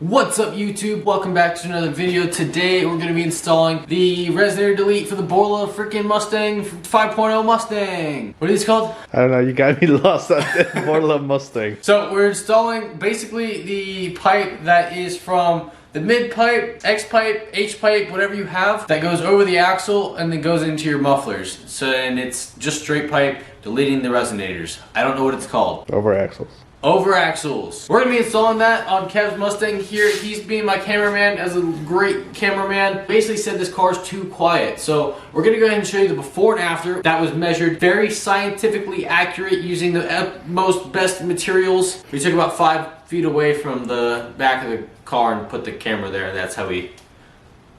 What's up YouTube? Welcome back to another video. Today we're going to be installing the resonator delete for the Borla freaking Mustang 5.0 Mustang. What are these called? I don't know, you got me lost on the Borla Mustang. So we're installing basically the pipe that is from the mid pipe, X pipe, H pipe, whatever you have, that goes over the axle and then goes into your mufflers. So, and it's just straight pipe deleting the resonators. I don't know what it's called. Over-axles. Over-axles. We're gonna be installing that on Kev's Mustang here. He's being my cameraman as a great cameraman. Basically said this car's too quiet. So we're gonna go ahead and show you the before and after. That was measured very scientifically accurate using the utmost best materials. We took about 5 feet away from the back of the car and put the camera there. That's how we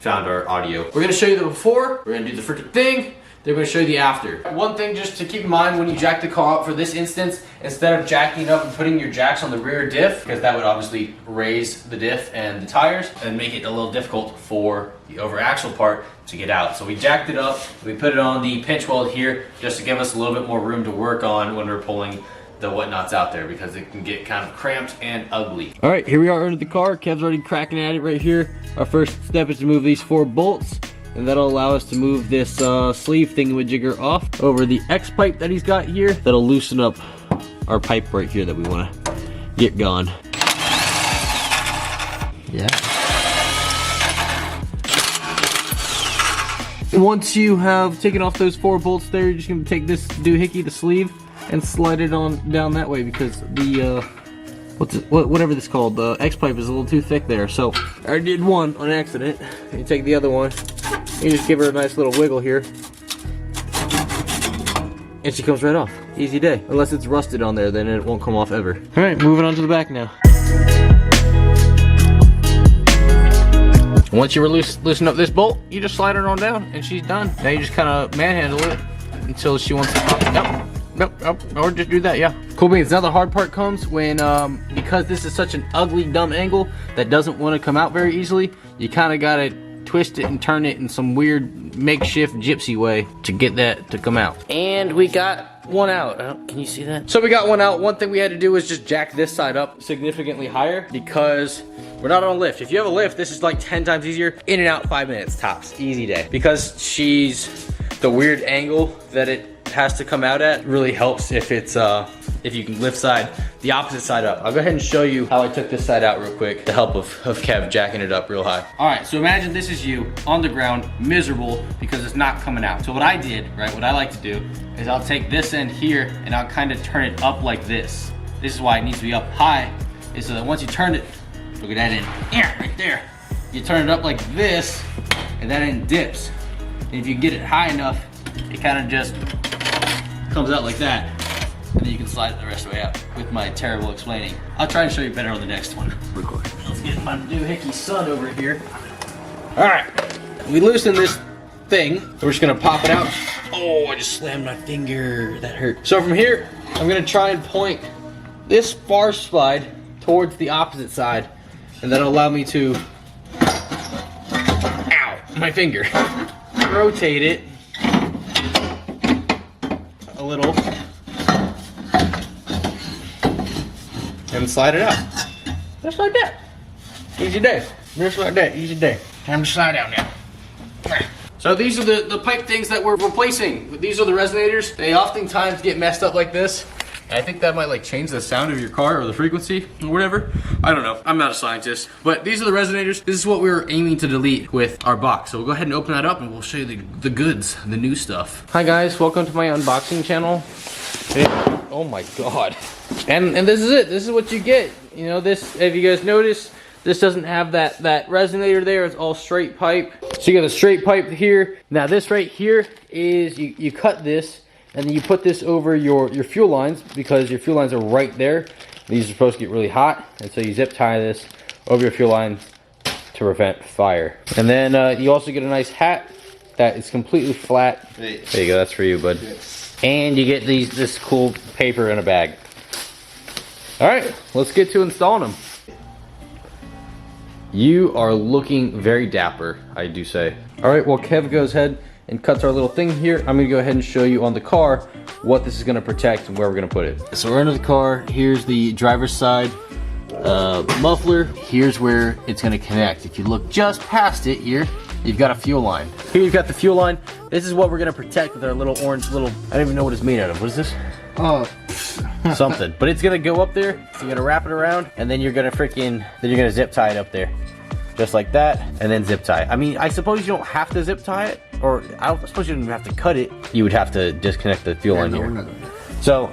found our audio. We're gonna show you the before. We're gonna do the freaking thing. They're going to show you the after. One thing just to keep in mind when you jack the car up for this instance, instead of jacking it up and putting your jacks on the rear diff, because that would obviously raise the diff and the tires and make it a little difficult for the over axle part to get out. So we jacked it up, we put it on the pinch weld here just to give us a little bit more room to work on when we're pulling the whatnots out there, because it can get kind of cramped and ugly. All right, here we are under the car. Kev's already cracking at it right here. Our first step is to move these 4 bolts. And that'll allow us to move this sleeve thingamajigger off over the X pipe that he's got here. That'll loosen up our pipe right here that we want to get gone. Yeah. Once you have taken off those 4 bolts there, you're just going to take this doohickey, the sleeve, and slide it on down that way, because the whatever this is called, the X pipe is a little too thick there. So I already did one on accident. You take the other one. You just give her a nice little wiggle here, and she comes right off. Easy day. Unless it's rusted on there, then it won't come off ever. All right, moving on to the back now. Once you loosen up this bolt, you just slide her on down, and she's done. Now you just kind of manhandle it until she wants to pop. Nope, or just do that, yeah. Cool beans. Now the hard part comes when, because this is such an ugly, dumb angle that doesn't want to come out very easily, you kind of got to twist it and turn it in some weird makeshift gypsy way to get that to come out. And we got one out. Oh, can you see that? So we got one out. One thing we had to do was just jack this side up significantly higher, because we're not on lift. If you have a lift, this is like 10 times easier. In and out 5 minutes tops. Easy day. Because she's the weird angle that it has to come out at, really helps if it's if you can lift the opposite side up. I'll go ahead and show you how I took this side out real quick, the help of Kev jacking it up real high. All right, so imagine this is you on the ground, miserable because it's not coming out. So what I did, right, what I like to do is I'll take this end here and I'll kind of turn it up like this. This is why it needs to be up high, is so that once you turn it, look at that end, yeah, right there. You turn it up like this, and that end dips. And if you get it high enough, it kind of just comes out like that, and then you can slide it the rest of the way out with my terrible explaining. I'll try and show you better on the next one. Record. Let's get my doohickey son over here. All right, we loosen this thing. We're just gonna pop it out. Oh, I just slammed my finger. That hurt. So from here, I'm gonna try and point this far slide towards the opposite side, and that'll allow me to, ow, my finger. Rotate it a little and slide it out. Just like that. Easy day. Just like that. Easy day. Time to slide out now. So these are the pipe things that we're replacing. These are the resonators. They oftentimes get messed up like this. I think that might like change the sound of your car or the frequency or whatever. I don't know. I'm not a scientist. But these are the resonators. This is what we were aiming to delete with our box. So we'll go ahead and open that up and we'll show you the goods, the new stuff. Hi guys, welcome to my unboxing channel. Oh my god. And this is it. This is what you get. You know, this, if you guys notice, this doesn't have that resonator there. It's all straight pipe. So you got a straight pipe here. Now this right here is, you cut this, and then you put this over your fuel lines, because your fuel lines are right there. These are supposed to get really hot, and so you zip tie this over your fuel lines to prevent fire. And then you also get a nice hat that is completely flat. There you go, that's for you, bud. And you get this cool paper in a bag. All right, let's get to installing them. You are looking very dapper, I do say. All right, well, Kev goes ahead and cuts our little thing here. I'm gonna go ahead and show you on the car what this is gonna protect and where we're gonna put it. So we're under the car. Here's the driver's side muffler. Here's where it's gonna connect. If you look just past it here, you've got a fuel line. Here you've got the fuel line. This is what we're gonna protect with our little orange I don't even know what it's made out of. What is this? Something. But it's gonna go up there, so you're gonna wrap it around, and then you're gonna zip tie it up there. Just like that, and then zip tie. I mean, I suppose you don't have to zip tie it, or I suppose you don't even have to cut it. You would have to disconnect the fuel line here. So,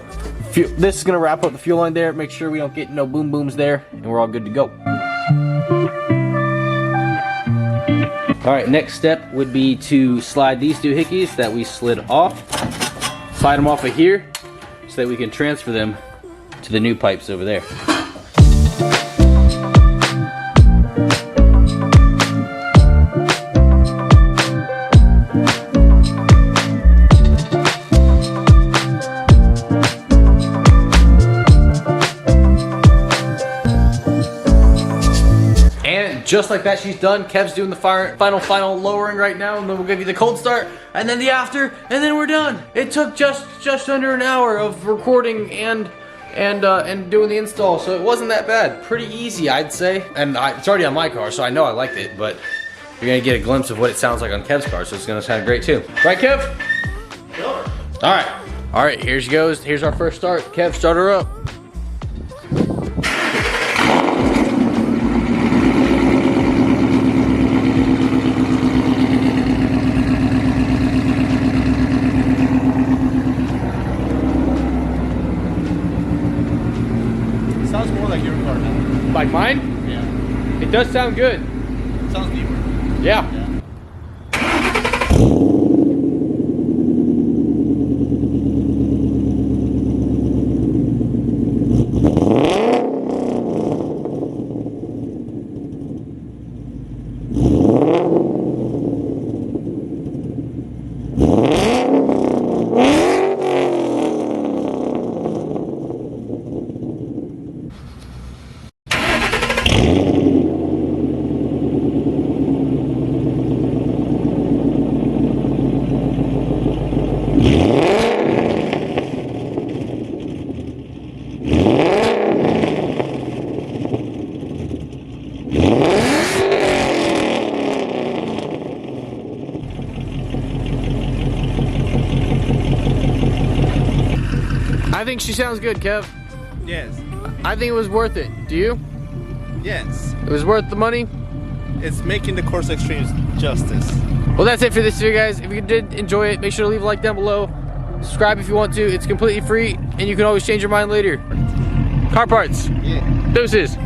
this is gonna wrap up the fuel line there, make sure we don't get no boom booms there, and we're all good to go. All right, next step would be to slide these doohickeys that we slid off, slide them off of here, so that we can transfer them to the new pipes over there. Just like that, she's done. Kev's doing the final lowering right now, and then we'll give you the cold start, and then the after, and then we're done. It took just under an hour of recording and doing the install, so it wasn't that bad. Pretty easy, I'd say. And it's already on my car, so I know I liked it, but you're gonna get a glimpse of what it sounds like on Kev's car, so it's gonna sound great too. Right, Kev? Sure. All right, here she goes. Here's our first start. Kev, start her up. Sounds more like your car now. Like mine? Yeah. It does sound good. Sounds deeper. Yeah. I think she sounds good, Kev. Yes. I think it was worth it. Do you? Yes. It was worth the money? It's making the Corsa Extremes justice. Well, that's it for this video, guys. If you did enjoy it, make sure to leave a like down below. Subscribe if you want to. It's completely free, and you can always change your mind later. Car parts. Yeah. Deuces.